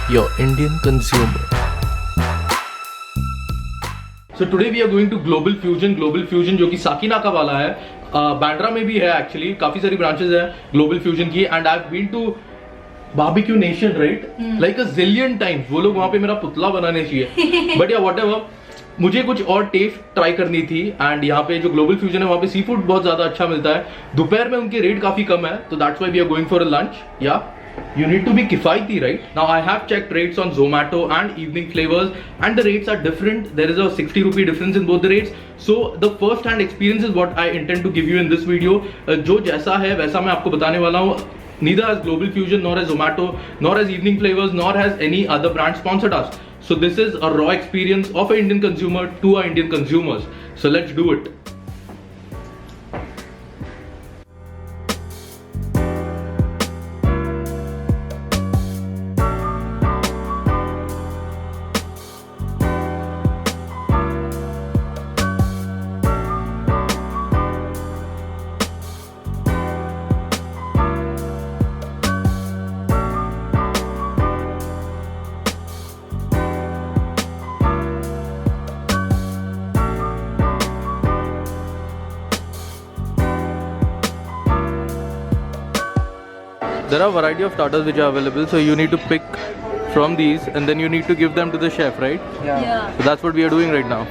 your Indian consumer. So today we are going to Global Fusion जो कि साकिनाका वाला है, बैंड्रा में भी है एक्चुअली, काफी सारी ब्रांचेस है ग्लोबल फ्यूजन की. And I have been to Barbeque Nation, right, like a zillion times. वो लोग वहां पे मेरा पुतला बनाने चाहिए. बट या व्हाटएवर, मुझे कुछ और टेस्ट ट्राई करनी थी. एंड यहाँ पे जो ग्लोबल फ्यूजन है वहाँ पे सी फूड बहुत ज्यादा अच्छा मिलता है. दोपहर में उनके रेट काफी कम है, तो that's why we are going for a lunch. या you need to be किफायती, right? Now I have checked rates on Zomato and evening flavors and the rates are different. There is a 60 rupee difference in both the rates. So the first hand experience is what I intend to give you in this video. जो जैसा है वैसा मैं आपको बताने वाला हूँ. Neither has Global Fusion, nor has Zomato, nor has Evening Flavors, nor has any other brand sponsored us. So this is a raw experience of an Indian consumer to our Indian consumers. So let's do it. There are a variety of starters which are available, so you need to pick from these and then you need to give them to the chef, right? Yeah. So that's what we are doing right now.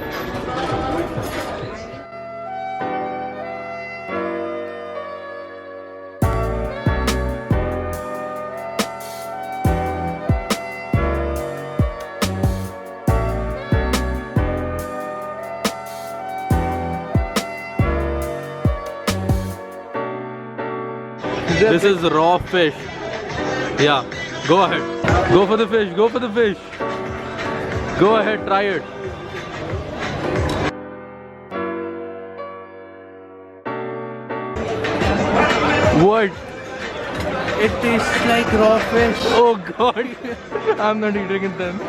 This is raw fish. Yeah, go ahead. Go for the fish. Go for the fish. Go ahead, try it. What? It tastes like raw fish. Oh God, I'm not eating it then.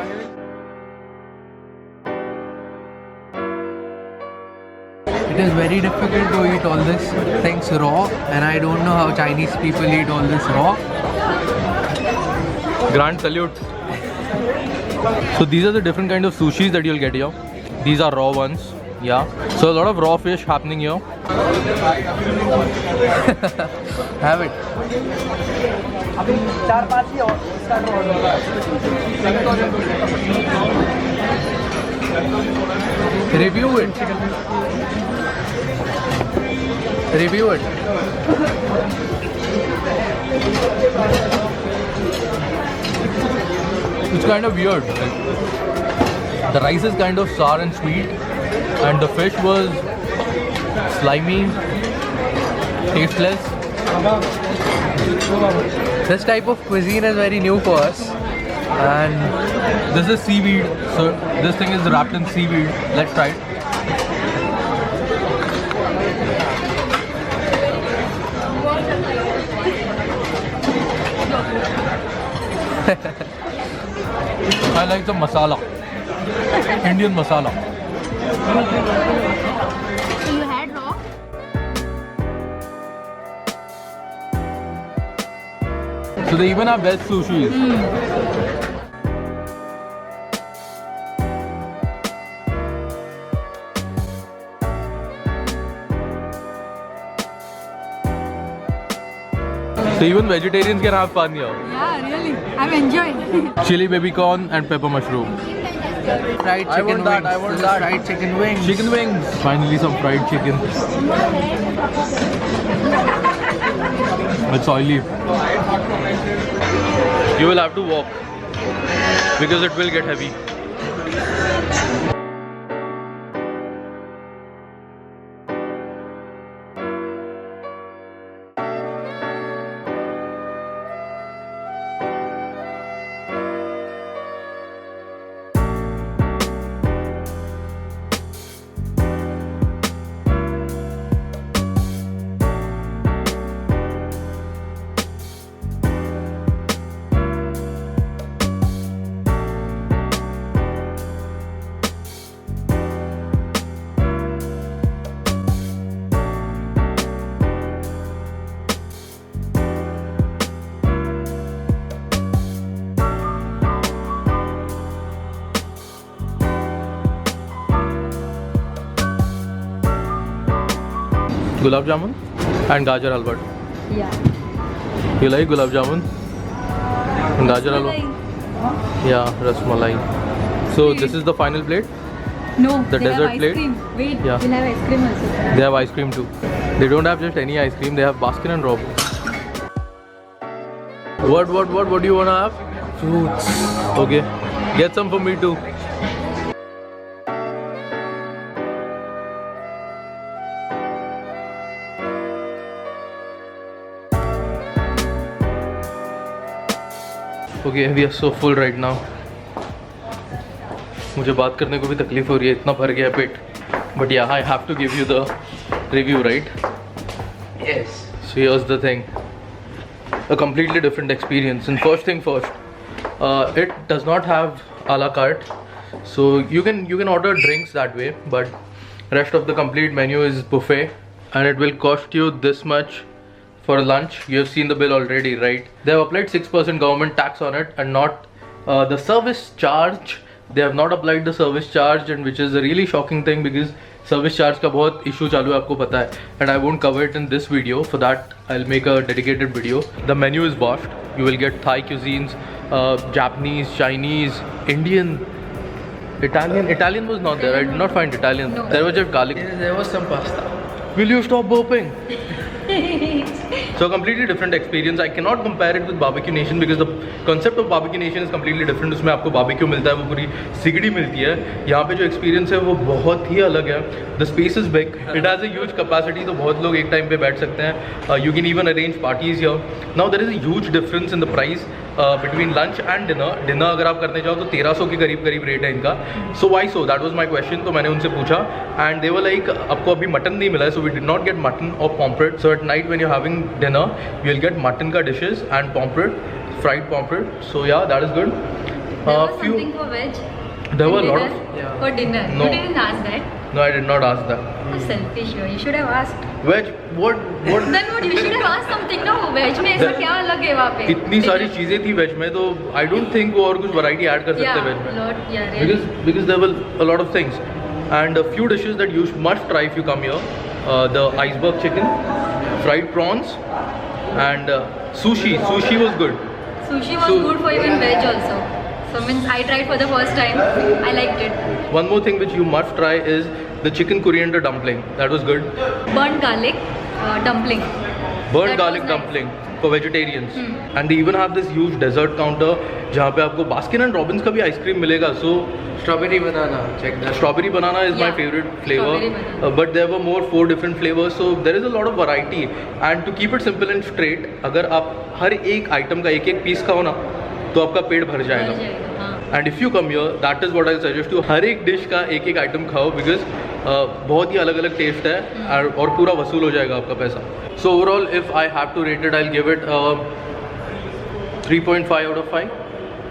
It is very difficult to eat all this things raw, and I don't know how Chinese people eat all this raw. Grand salute. So these are the different kind of sushis that you'll get here. These are raw ones. Yeah. So a lot of raw fish happening here. Have it. Review it. Review it. It's kind of weird. The rice is kind of sour and sweet, and the fish was slimy, tasteless. This type of cuisine is very new for us, and This is seaweed. So this thing is wrapped in seaweed. Let's try it. I like the masala. Indian masala. So you had raw? So they even have veg sushis. So even vegetarians can have fun here. Yeah, really. I'm enjoying. Chili baby corn and pepper mushroom. fried I chicken want that, wings. I want This is that. fried chicken wings. Chicken wings. Finally some fried chicken. It's oily. You will have to walk because it will get heavy. Gulab jamun and gajar halwa. Yeah. You like gulab jamun and gajar halwa? Yeah, rasmalai. So this is the final plate. No, The they dessert have ice plate? cream. Wait, Yeah. we'll have ice cream also. They have ice cream too. They don't have just any ice cream. They have Baskin and Robbins. What do you wanna have? Fruits. Okay, get some for me too. Okay, we are so full right now. मुझे बात करने को भी तकलीफ हो रही है, इतना भर गया पेट. But yeah, I have to give you the review, right? Yes. So here's the thing. A completely different experience. And first thing first, it does not have a la carte, so you can order drinks that way, but rest of the complete menu is buffet, and it will cost you this much for lunch. You have seen the bill already, right? They have applied 6% government tax on it, and not the service charge. They have not applied the service charge, and which is a really shocking thing because service charge का बहुत issue चालू है, आपको पता है, and I won't cover it in this video. For that I will make a dedicated video. The menu is vast. You will get Thai cuisines, Japanese, Chinese, Indian, Italian was not there. I did not find Italian. No. There was just garlic. There was some pasta. Will you stop burping? So a completely different experience. I cannot compare it with Barbecue Nation because the concept of Barbecue Nation is completely different. उसमें आपको barbecue मिलता है, वो पूरी सिगड़ी मिलती है. यहाँ पे जो experience है वो बहुत ही अलग है. The space is big. It has a huge capacity, तो बहुत लोग एक टाइम पे बैठ सकते हैं. You can even arrange parties here. Now there is a huge difference in the price between lunch and dinner. Dinner अगर आप करने जाओ तो 1300 के करीब रेट है इनका. So why so? That was my question. तो मैंने उनसे पूछा and they were like आपको अभी मटन नहीं मिला है, so we did not get mutton or pomfret. So at night when you're having dinner, you will get mutton ka dishes and pomfret, fried pomfret. So yeah, that is good. There was something for veg. There were a lot dinner, of. Yeah. For dinner. No. You didn't ask that. No, I did not ask that. How selfish you are. You should have asked. Veg, what? Then what? You should have asked something. No, veg में ऐसा क्या अलग है वहाँ पे? इतनी सारी चीजें थी वेज में, तो I don't think वो और कुछ वैरायटी ऐड कर सकते Yeah, वेज में. lot. Yeah, really. Because there were a lot of things, and a few dishes that you must try if you come here. The iceberg chicken, fried prawns, and sushi. Sushi was good. Sushi was good for even veg also. So means I tried for the first time. I liked it. One more thing which you must try is the chicken coriander dumpling. That was good. Burnt garlic dumpling. Burnt That garlic was nice. dumpling for vegetarians. And they even have this huge dessert counter जहाँ पे आपको Baskin and Robbins का भी ice cream मिलेगा. So Strawberry banana. Check that. strawberry banana is my Yeah, favorite flavor. strawberry banana. But there were more 4 different flavors, so there is a lot of variety. And to keep it simple and straight, अगर आप हर एक item का एक piece खाओ ना, तो आपका पेट भर भर जाएगा. जाएगा, हाँ. And if you come here, that is what I suggest you. हर एक डिश का एक आइटम खाओ बिकॉज बहुत ही अलग अलग टेस्ट है, और पूरा वसूल हो जाएगा आपका पैसा. So overall if I have to rate it, I will give it 3.5 out of 5.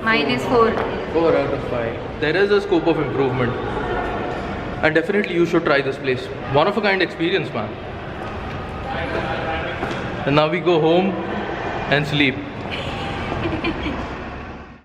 Mine is 4. 4 out of 5. There is a scope of improvement, and definitely you should try this place. One of a kind experience, man. And now we go home and sleep.